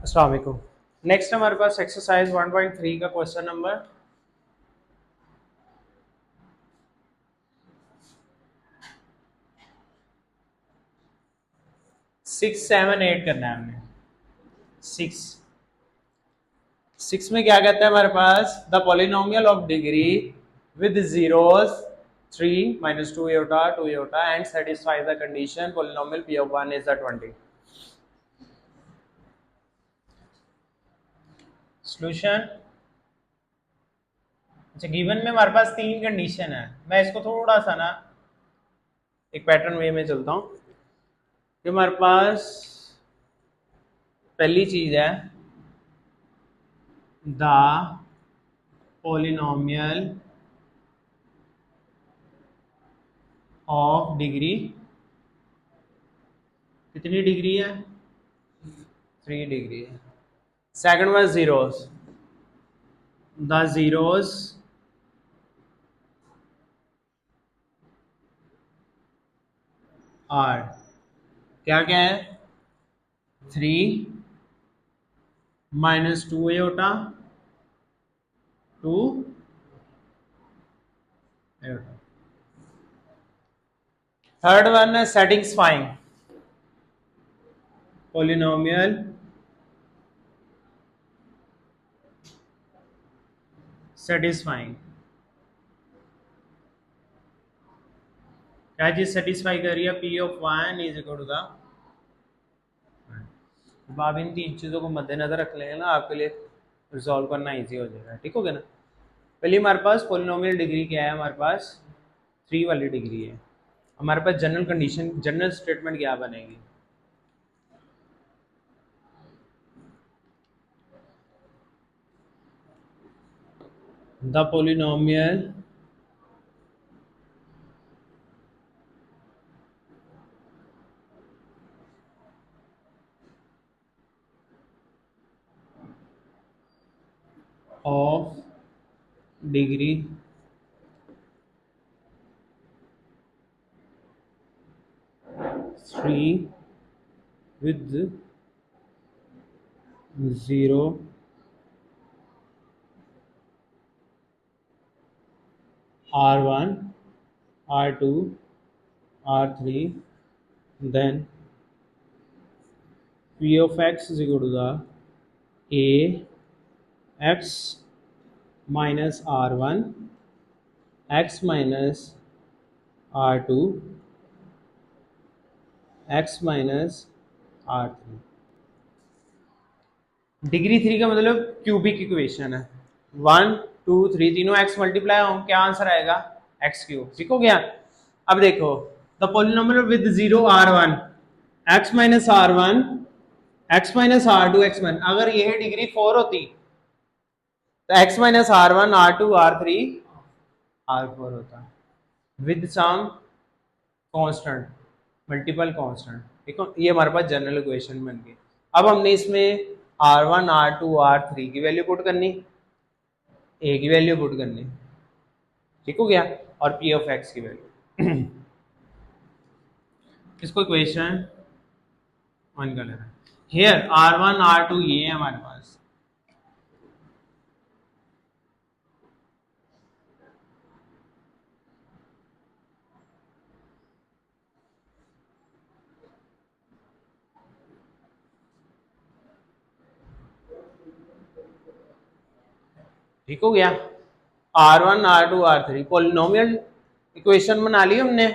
अस्सलाम वालेकुम। नेक्स्ट हमारे पास एक्सरसाइज 1.3 का क्वेश्चन नंबर 6, 7, 8 करना है हमने। 6 6 में क्या कहता है हमारे पास, the polynomial of degree with zeros 3 minus 2 Etah 2 eta and satisfy the condition polynomial P of 1 is the 20। Solution. अच्छा, गिवन में हमारे पास तीन कंडीशन है। मैं इसको थोड़ा सा ना एक पैटर्न वे में चलता हूँ कि हमारे पास पहली चीज है द पोलिनोमियल ऑफ डिग्री, कितनी डिग्री है? 3 डिग्री है। Second one zeros, the zeros are क्या क्या है? 3 माइनस 2 एटा 2 एटा। थर्ड वन है सेटिस्फाइंग पोलिनोमियल सेटिस्फाइंग। क्या चीज सेटिस्फाई कर रही है? P of 1 is equal to the. अब आप इन तीन चीज़ों को मद्देनजर रख लेंगे ना, आपके लिए रिजॉल्व करना इजी हो जाएगा। ठीक हो गया ना? पहले हमारे पास पोलिनोमियल डिग्री क्या है? हमारे पास 3 वाली डिग्री है। हमारे पास जनरल कंडीशन, जनरल स्टेटमेंट क्या बनेगी? The polynomial of degree three with zero R1 R2 R3 then P of x is equal to the a x minus R1 x minus R2 x minus R3। Degree 3 का मतलब cubic equation है। 1 2 3 तीनों x multiply हो, क्या answer आएगा? x cube. ठीक हो गया? अब देखो, the polynomial with zero R1 x minus R1 x minus R2 x minus, अगर यह डिग्री 4 होती तो x minus R1 R2 R3 R4 होता with some constant, multiple constant. ठीक है, ये हमारे पास जनरल इक्वेशन बन गई। अब हमने इसमें R1 R2 R3 की वैल्यू पुट करनी, a की वैल्यू पुट करनी। ठीक हो गया? और p ऑफ x की वैल्यू। इसको इक्वेशन 1 का लेना है। हियर R1 R2 ये है हमारे पास। ठीक हो गया? R1 R2 R3 polynomial equation बना ली हमने।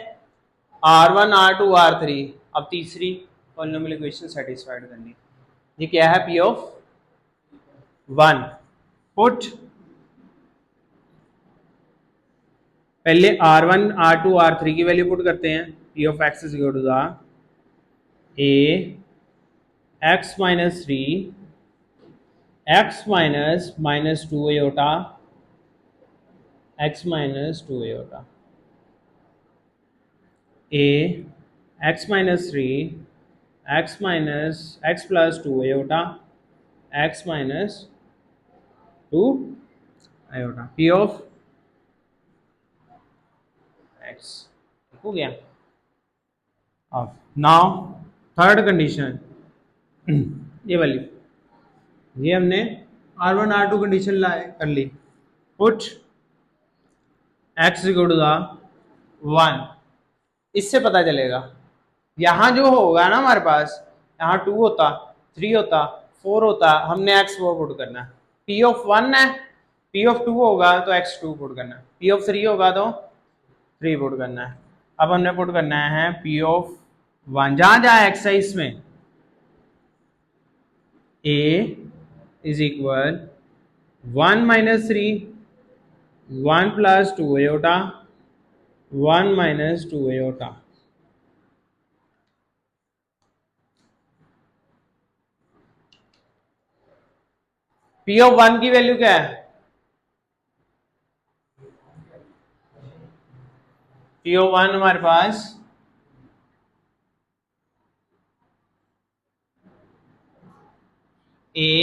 R1 R2 R3। अब तीसरी पॉलिनोमियल इक्वेशन सेटिस्फाइड करनी। ये क्या है? P ऑफ 1 पुट, पहले R1 R2 R3 की वैल्यू पुट करते हैं। P of x is equal to the a x minus 3 x minus minus 2 iota x minus 2 iota a x minus 3 x minus x plus 2 iota x minus 2 iota P of x। ठीक हो गया? अब now third condition, ये वाली ये हमने R1 R2 condition लाए कर ली। Put x equal to the 1, इससे पता चलेगा यहाँ जो होगा ना हमारे पास, यहाँ 2 होता, 3 होता, 4 होता, हमने x4 पुट करना है। p ऑफ 1 है, p ऑफ 2 होगा तो x2 पुट करना है, p ऑफ 3 होगा तो 3 पुट करना है। अब हमने पुट करना है p ऑफ 1, जहां जहां x है इसमें a is equal 1 minus 3, 1 plus 2 iota, 1 minus 2 iota. p of 1 की वैल्यू क्या है? p ऑफ 1 हमारे पास a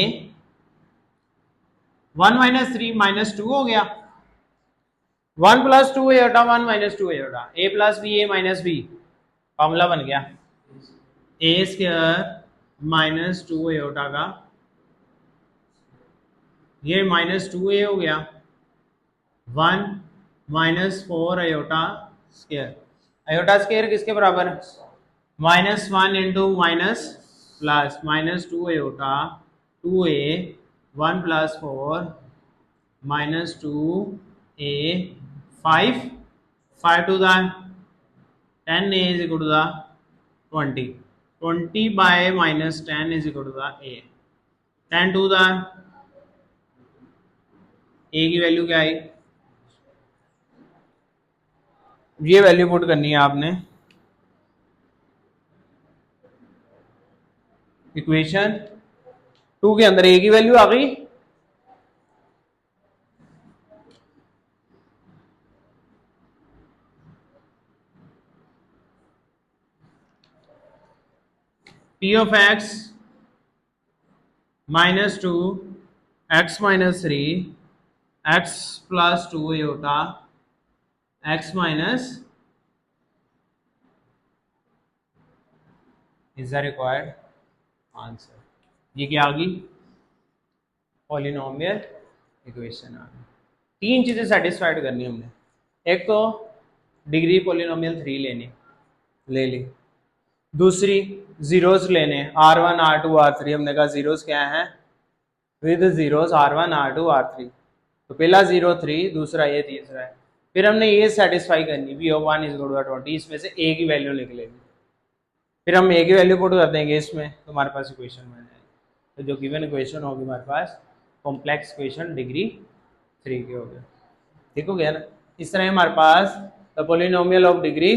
1 माइनस 3 माइनस 2 हो गया, 1 plus 2 iota, 1 minus 2 iota, a plus B A minus B, formula बन गया a स्क्वायर माइनस 2 आयोटा का, ये माइनस 2a हो गया, 1 minus 4 iota square. Iota square किसके बराबर है? Minus 1 into minus plus minus 2 iota 2a, 1 plus 4 minus 2a, 5 to the 10a is equal to the 20, 20 by minus 10 is equal to the a, 10 to the a की value क्या आई? ये value put करनी है आपने equation 2 के अंदर, a की value आ गई, p of x minus 2 x minus 3 x plus 2 iota x minus is the required answer। ये क्या आ गई? पॉलिनोमियल इक्वेशन आ गई। तीन चीजें सेटिस्फाइड करनी हमने, एक तो डिग्री पॉलिनोमियल 3 लेनी, ले ली, दूसरी जीरोस लेने R1 R2 R3, हमने कहा जीरोस क्या है? With zeros R1 R2 R3, तो पहला 0 3, दूसरा ये, तीसरा है। फिर हमने ये सेटिस्फाई करनी p of 1 is equal to 20, इसमें से a की वैल्यू निकलेगी, फिर हम a की वैल्यू पुट कर देंगे इसमें, तो हमारे पास इक्वेशन बन जाएगी। तो जो गिवन इक्वेशन होगी हमारे पास कॉम्प्लेक्स इक्वेशन डिग्री 3 की होगी। ठीक हो गया ना? इस तरह हमारे पास द पॉलिनोमियल ऑफ डिग्री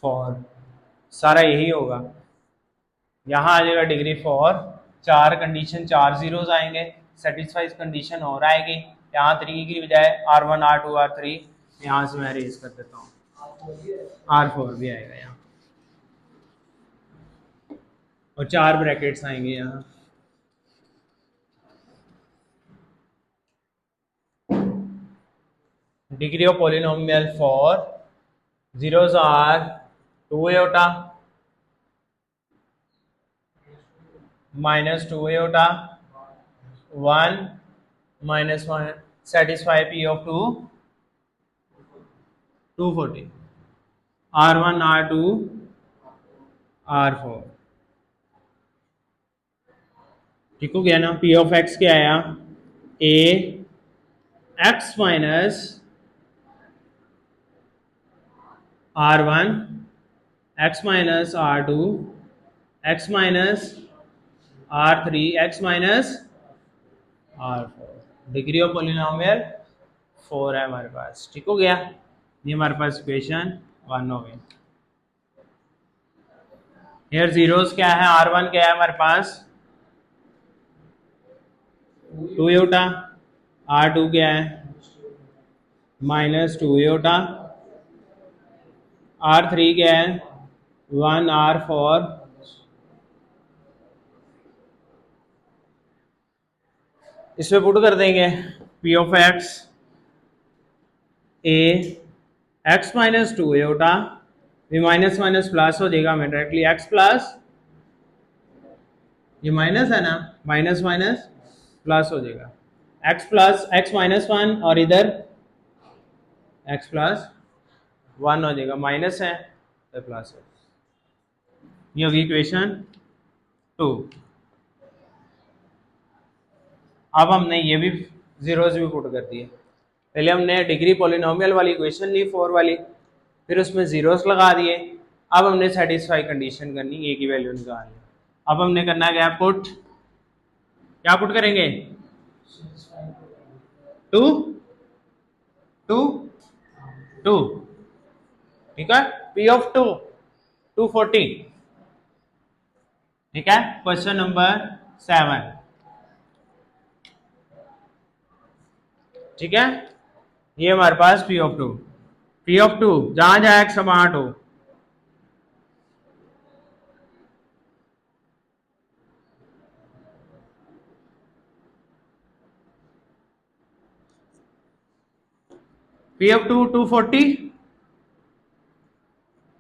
4, सारा यही होगा। यहाँ आ जाएगा डिग्री 4, 4 कंडीशन, 4 जीरोस आएंगे, सेटिस्फाइज कंडीशन और आएगी। यहाँ 3 की बजाय R1 R2 R3, यहाँ से मैं रेज कर देता हूँ, R4 भी आएगा यहाँ, और 4 ब्रैकेट्स आएंगे यहाँ। Degree of polynomial 4, zeros are 2 iota minus 2 iota, 1 minus 1, satisfy p of 2, 240, R1 R2 R4। ठीक हो गया ना? p of x क्या आया? a x minus R1 x minus R2 x minus R3 x minus R4। Degree of polynomial 4 है हमारे पास। ठीक हो गया? ये हमारे पास इक्वेशन 1 हो गई। हेयर जीरोस क्या है? R1 क्या है हमारे पास? 2 आयोटा, R2 क्या है? माइनस 2 आयोटा, R3 क्या है? 1 R4, इसमें पुट कर देंगे p of x a x minus 2 iota, भी माइनस माइनस प्लस हो जाएगा, हमें डायरेक्टली x प्लस ये माइनस है ना, माइनस माइनस प्लस हो जाएगा, x plus x minus one, और इधर एक्स प्लस वन हो जाएगा, माइनस है तो प्लस है। ये होगी इक्वेशन 2। अब हमने ये भी जीरोज भी पुट कर दिए। पहले हमने डिग्री पॉलिनोमियल वाली इक्वेशन ली 4 वाली, फिर उसमें जीरोस लगा दिए। अब हमने सेटिस्फाई कंडीशन करनी, ए की वैल्यू निकालनी। अब हमने करना है क्या पुट, क्या पुट करेंगे, 2 2 2, ठीक है, पी ऑफ 2 240, ठीक है। क्वेश्चन नंबर 7, ठीक है। ये हमारे पास पी ऑफ 2, पी ऑफ 2 जहां जहां एक्स समाट हो, P of 2 240,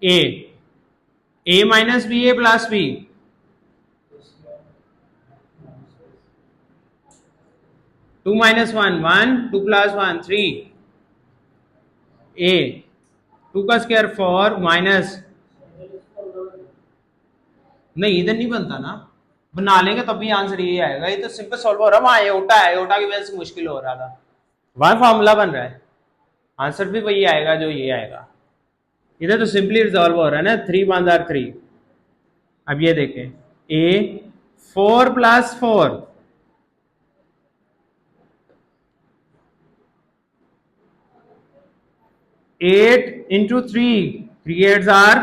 A minus B, A plus B, 2 minus 1 1, 2 plus 1 3, A 2 का स्क्वायर 4 माइनस, नहीं इधर नहीं बनता ना, बना लेंगे तब भी आंसर ये आएगा। ये तो सिंपल सॉल्व हो रहा है, वहां एयोटा है, एयोटा की वजह से मुश्किल हो रहा था, वहां फॉर्मूला बन रहा है, आंसर भी वही आएगा जो ये आएगा। इधर तो सिंपली रिजॉल्व हो रहा है ना, 3 1 आर 3। अब ये देखें, ए 4 plus 4, 8 into 3, 3 8s are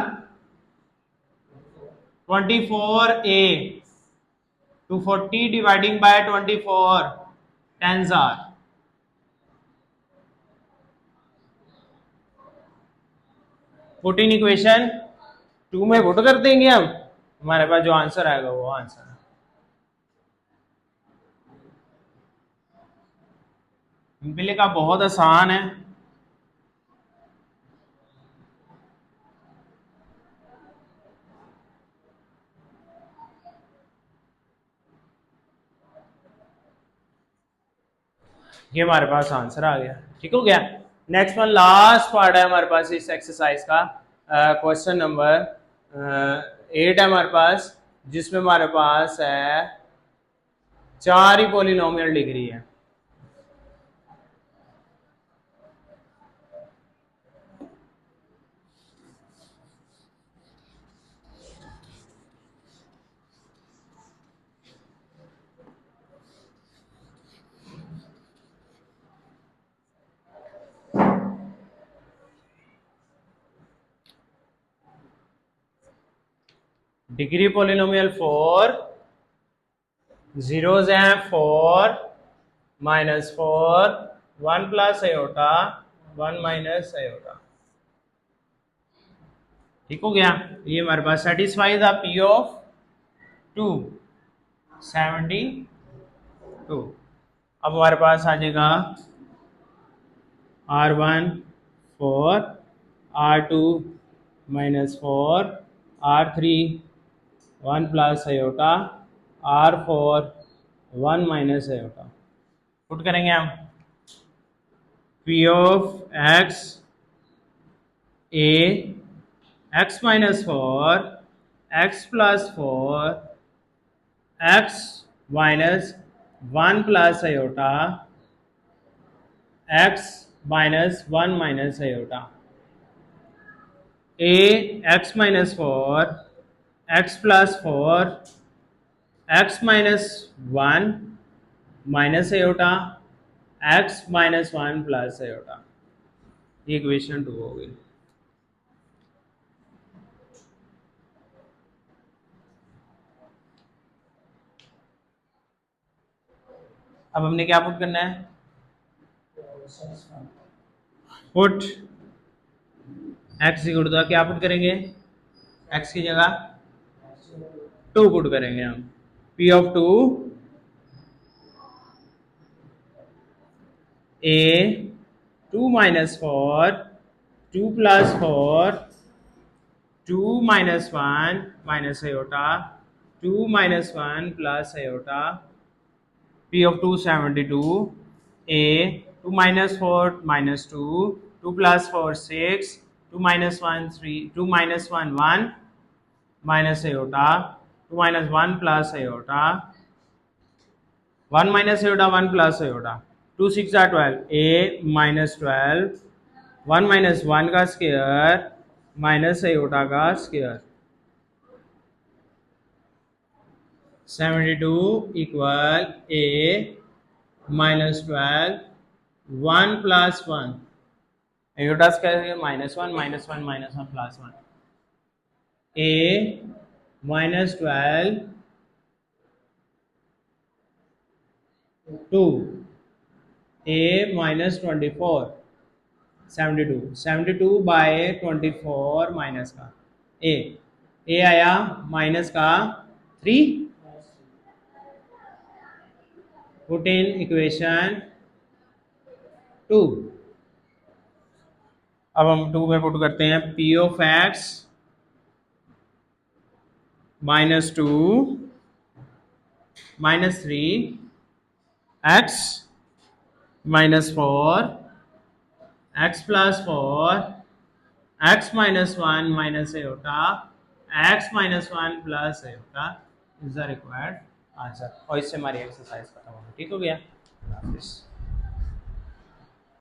24a, 240 dividing by 24, 10s are 14। Equation 2 में पुट कर देंगे हम, हमारे पास जो आंसर आएगा वो आंसर है। सिंपली का बहुत आसान है। ये हमारे पास आंसर आ गया, ठीक हो गया। नेक्स्ट वन, लास्ट पार्ट है हमारे पास इस एक्सरसाइज का, क्वेश्चन नंबर 8 है हमारे पास, जिसमें हमारे पास है 4 ही पॉलिनोमियल डिग्री है। डिग्री पॉलिनोमियल 4, जीरोज हैं 4 minus 4, 1 plus iota, 1 minus iota, ठीक हो गया। ये हमारे पास सेटिस्फाई द पी ऑफ 2 72। अब हमारे पास आ जाएगा R1 4, R2 minus 4, R3 1 plus iota, R4 1 minus iota. Put करेंगे हम, P of x a x minus 4, x plus 4, x minus 1 plus iota, x minus 1 minus iota, a x minus 4, x plus 4, x minus 1 minus iota, x minus 1 plus iota. ये equation 2 हो गई। अब हमने क्या put करना है, put x equal to क्या put करेंगे, x की जगह 2 पुट करेंगे हम, p of 2 a 2 minus 4, 2 plus 4, 2 minus 1 minus iota, 2 minus 1 plus iota p of 2 72 a 2 minus 4 minus 2 2 plus 4 6 2 minus 1 3 2 minus 1 1 minus iota 2 minus 1 plus iota 1 minus iota 1 plus iota 2 6 are 12 a minus 12 1 minus 1 का square minus iota का square 72 equal a minus 12 1 plus 1 iota square minus 1 minus 1 minus 1 plus 1 a minus 12 2 a minus 24 72 by 24 minus का a आया minus का 3 put in equation 2 अब हम 2 में put करते हैं p of x minus 2 minus 3 x minus 4 x plus 4 x minus 1 minus iota x minus 1 plus iota is the required answer. और इससे हमारी एक्सरसाइज खत्म होगी। ठीक हो गया।